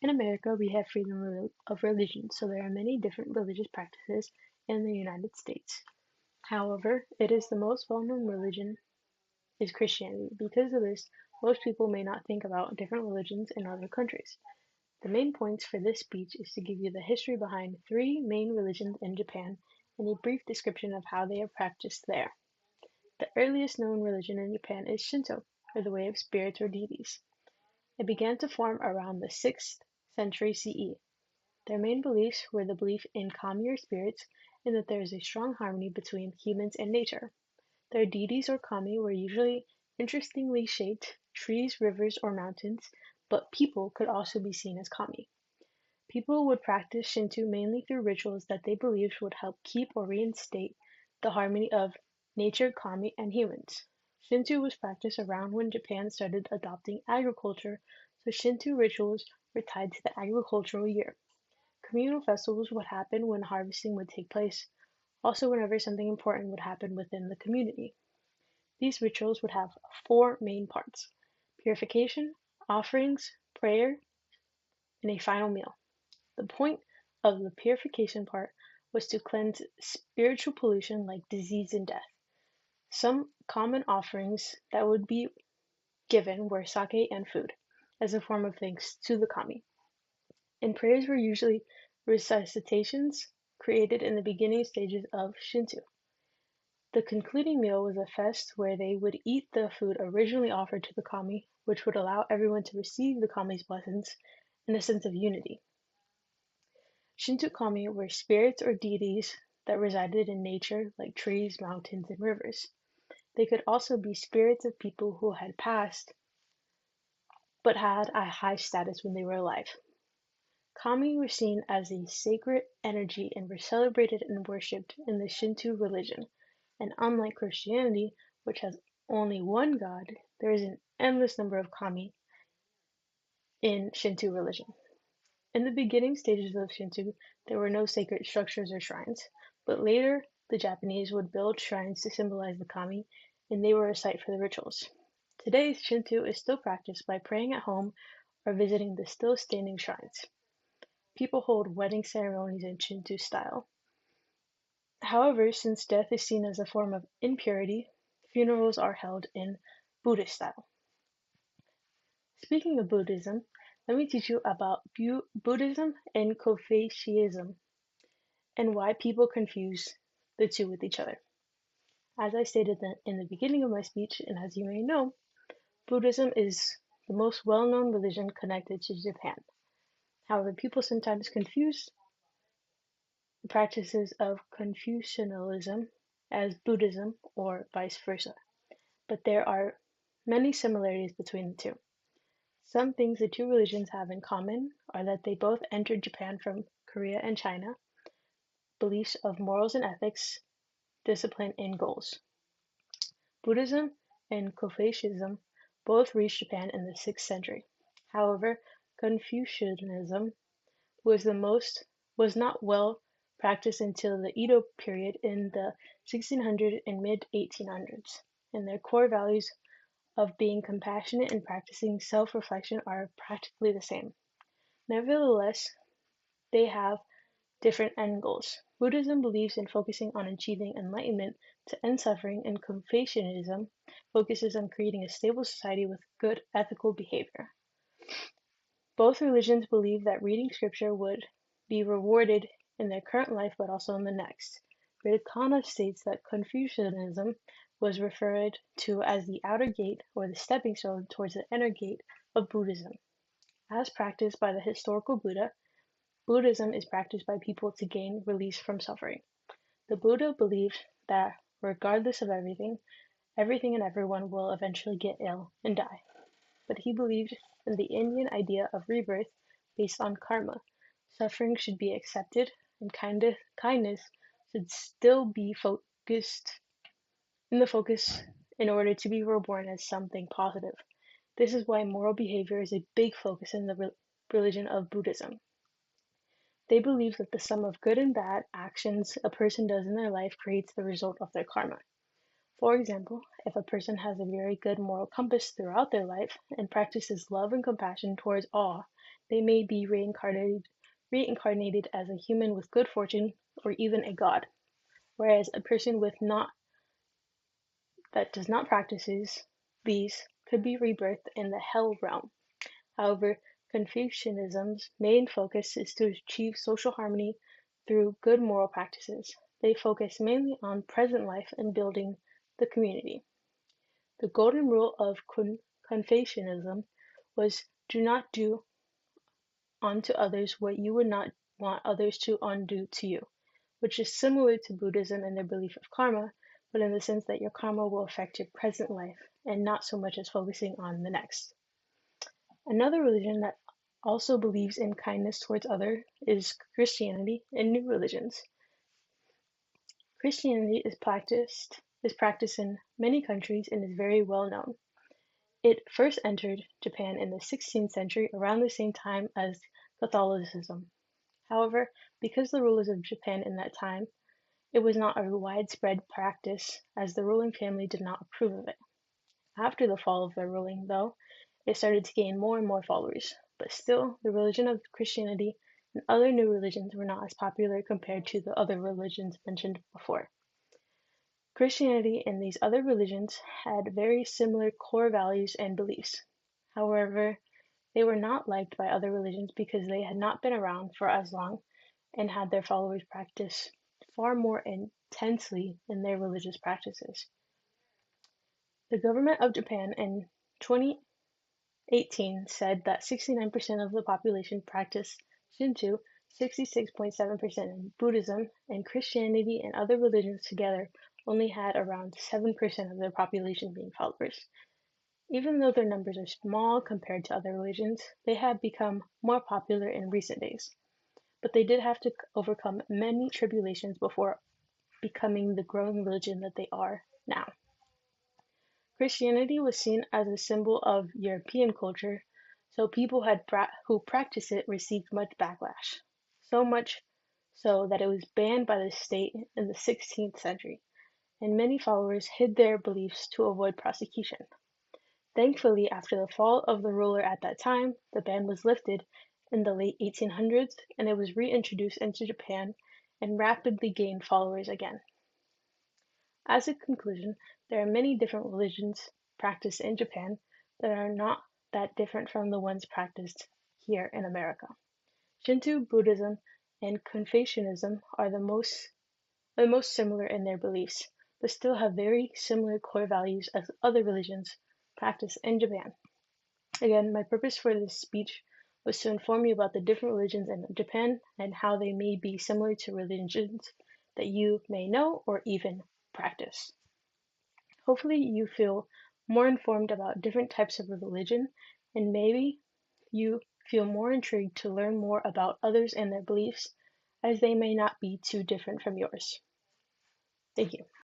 In America, we have freedom of religion, so there are many different religious practices in the United States. However, it is the most well-known religion is Christianity. Because of this, most people may not think about different religions in other countries. The main points for this speech is to give you the history behind three main religions in Japan and a brief description of how they are practiced there. The earliest known religion in Japan is Shinto, or the way of spirits or deities. It began to form around the 6th century CE. Their main beliefs were the belief in kami or spirits and that there is a strong harmony between humans and nature. Their deities or kami were usually interestingly shaped trees, rivers, or mountains, but people could also be seen as kami. People would practice Shinto mainly through rituals that they believed would help keep or reinstate the harmony of nature, kami, and humans. Shinto was practiced around when Japan started adopting agriculture, so Shinto rituals were tied to the agricultural year. Communal festivals would happen when harvesting would take place, also whenever something important would happen within the community. These rituals would have four main parts: purification, offerings, prayer, and a final meal. The point of the purification part was to cleanse spiritual pollution like disease and death. Some common offerings that would be given were sake and food, as a form of thanks to the kami. And prayers were usually recitations created in the beginning stages of Shinto. The concluding meal was a feast where they would eat the food originally offered to the kami, which would allow everyone to receive the kami's blessings in a sense of unity. Shinto kami were spirits or deities that resided in nature like trees, mountains, and rivers. They could also be spirits of people who had passed but had a high status when they were alive. Kami were seen as a sacred energy and were celebrated and worshipped in the Shinto religion. And unlike Christianity, which has only one god, there is an endless number of kami in Shinto religion. In the beginning stages of Shinto, there were no sacred structures or shrines, but later the Japanese would build shrines to symbolize the kami, and they were a site for the rituals. Today, Shinto is still practiced by praying at home or visiting the still standing shrines. People hold wedding ceremonies in Shinto style. However, since death is seen as a form of impurity, funerals are held in Buddhist style. Speaking of Buddhism, let me teach you about Buddhism and Confucianism and why people confuse the two with each other. As I stated in the beginning of my speech, and as you may know, Buddhism is the most well-known religion connected to Japan. However, people sometimes confuse the practices of Confucianism as Buddhism or vice versa, but there are many similarities between the two. Some things the two religions have in common are that they both entered Japan from Korea and China, beliefs of morals and ethics, discipline, and goals. Buddhism and Confucianism both reached Japan in the 6th century. However, Confucianism was not well practiced until the Edo period in the 1600s and mid-1800s, and their core values of being compassionate and practicing self-reflection are practically the same. Nevertheless, they have different end goals. Buddhism believes in focusing on achieving enlightenment to end suffering, and Confucianism focuses on creating a stable society with good ethical behavior. Both religions believe that reading scripture would be rewarded in their current life but also in the next. Vivekananda states that Confucianism was referred to as the outer gate or the stepping stone towards the inner gate of Buddhism. As practiced by the historical Buddha, Buddhism is practiced by people to gain release from suffering. The Buddha believed that regardless of everything and everyone will eventually get ill and die. But he believed in the Indian idea of rebirth based on karma. Suffering should be accepted, and kindness should still be in focus in order to be reborn as something positive. This is why moral behavior is a big focus in the religion of Buddhism. They believe that the sum of good and bad actions a person does in their life creates the result of their karma. For example, if a person has a very good moral compass throughout their life and practices love and compassion towards all, they may be reincarnated as a human with good fortune or even a god, whereas a person with not that does not practices these could be rebirthed in the hell realm. However, Confucianism's main focus is to achieve social harmony through good moral practices. They focus mainly on present life and building the community. The golden rule of Confucianism was do not do unto others what you would not want others to undo to you, which is similar to Buddhism and their belief of karma, but in the sense that your karma will affect your present life and not so much as focusing on the next. Another religion that also believes in kindness towards others is Christianity and new religions. Christianity is practiced in many countries and is very well known. It first entered Japan in the 16th century around the same time as Catholicism. However, because the rulers of Japan in that time, it was not a widespread practice as the ruling family did not approve of it. After the fall of their ruling, though, it started to gain more and more followers, but still, the religion of Christianity and other new religions were not as popular compared to the other religions mentioned before. Christianity and these other religions had very similar core values and beliefs. However, they were not liked by other religions because they had not been around for as long and had their followers practice far more intensely in their religious practices. The government of Japan in 2018 said that 69% of the population practiced Shinto, 66.7% in Buddhism, and Christianity and other religions together only had around 7% of their population being followers. Even though their numbers are small compared to other religions, they have become more popular in recent days. But they did have to overcome many tribulations before becoming the growing religion that they are now. Christianity was seen as a symbol of European culture, so people who practiced it received much backlash. So much so that it was banned by the state in the 16th century, and many followers hid their beliefs to avoid prosecution. Thankfully, after the fall of the ruler at that time, the ban was lifted in the late 1800s and it was reintroduced into Japan and rapidly gained followers again. As a conclusion, there are many different religions practiced in Japan that are not that different from the ones practiced here in America. Shinto, Buddhism, and Confucianism are the most similar in their beliefs, but still have very similar core values as other religions practiced in Japan. Again, my purpose for this speech was to inform you about the different religions in Japan and how they may be similar to religions that you may know or even practice. Hopefully, you feel more informed about different types of religion and maybe you feel more intrigued to learn more about others and their beliefs as they may not be too different from yours. Thank you.